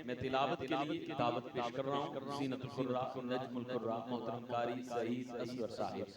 मैं तिलावत के लिए दावत पेश कर रहा हूँ ज़ीनतुल कुर्रा नजमुल कुर्रा मोहतरम कारी सईद असगर साहिब।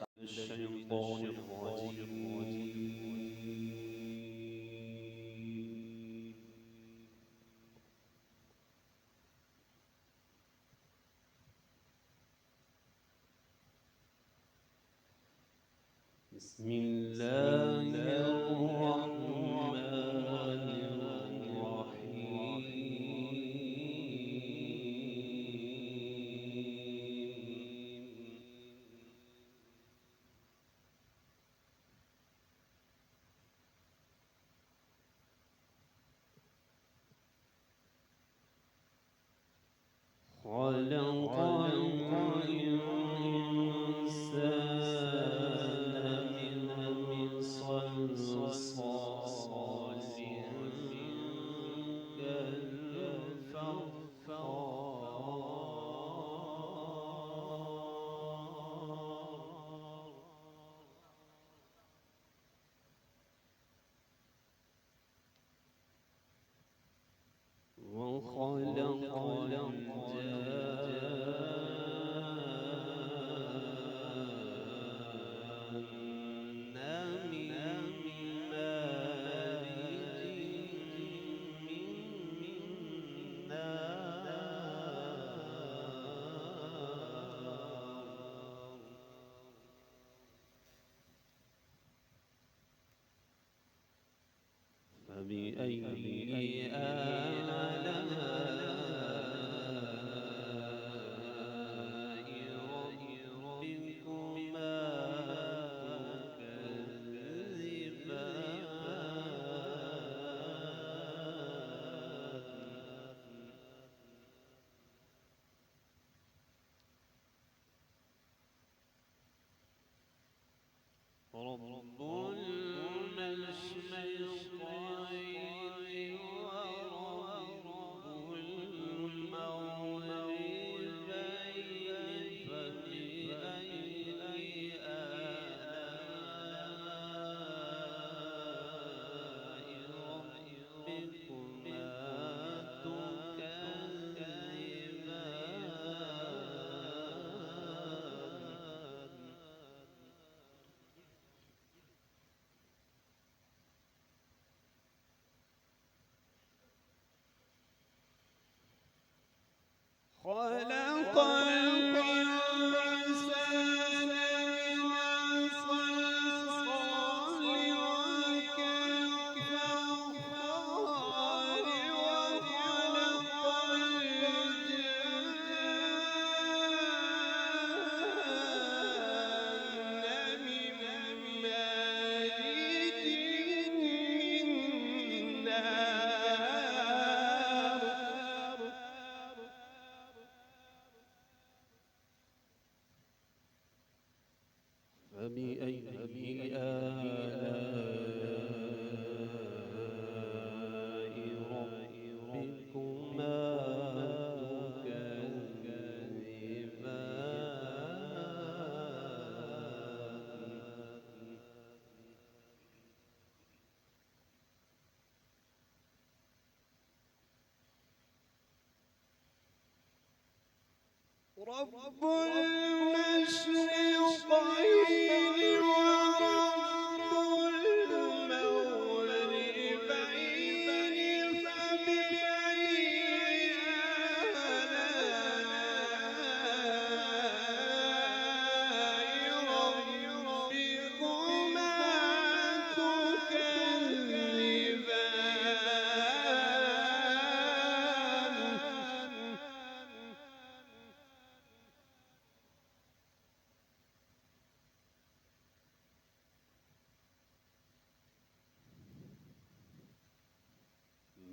خلق الإنسان من صلصال كالفخار وخلق الجان من مارج من نار فبأي آلاء ربكما تكذبان رب المشرقين ورب المغربين فبأي آلاء ربكما تكذبان خلق الإنسان من صلصال كالفخار وخلق الجان من مارج من نار فبأي آلاء ربكما تكذبان رب المشرقين ورب المغربين فبأي آلاء ربكما تكذبان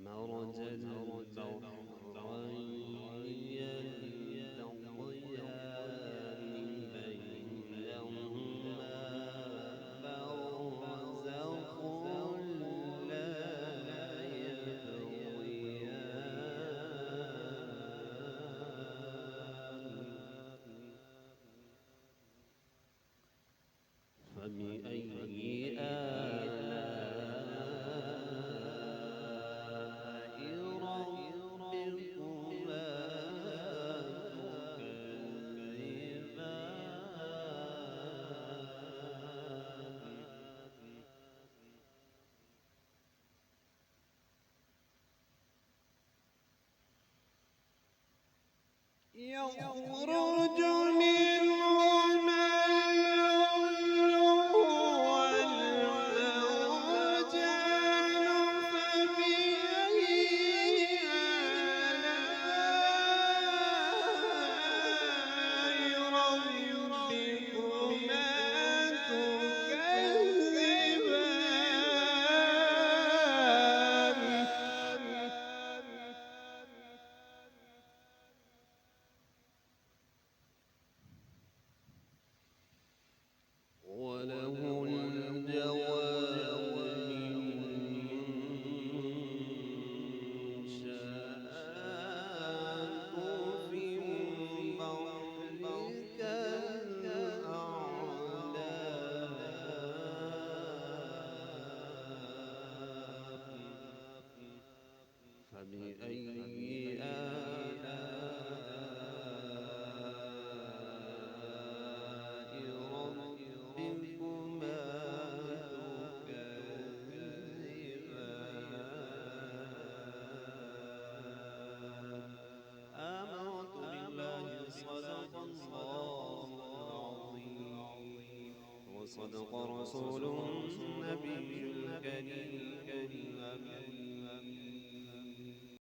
مرج البحرين يلتقيان بينهما برزخ لا يبغيان فبأي آلاء ربكما يخرج منهما اللؤلؤ والمرجان فبأي آلاء ربكما تكذبان وله الجوار المنشآت في البحر كالأعلام فبأي آلاء ربكما تكذبان آمنت بالله صدق الله العظيم وصدق رسوله النبي الكريم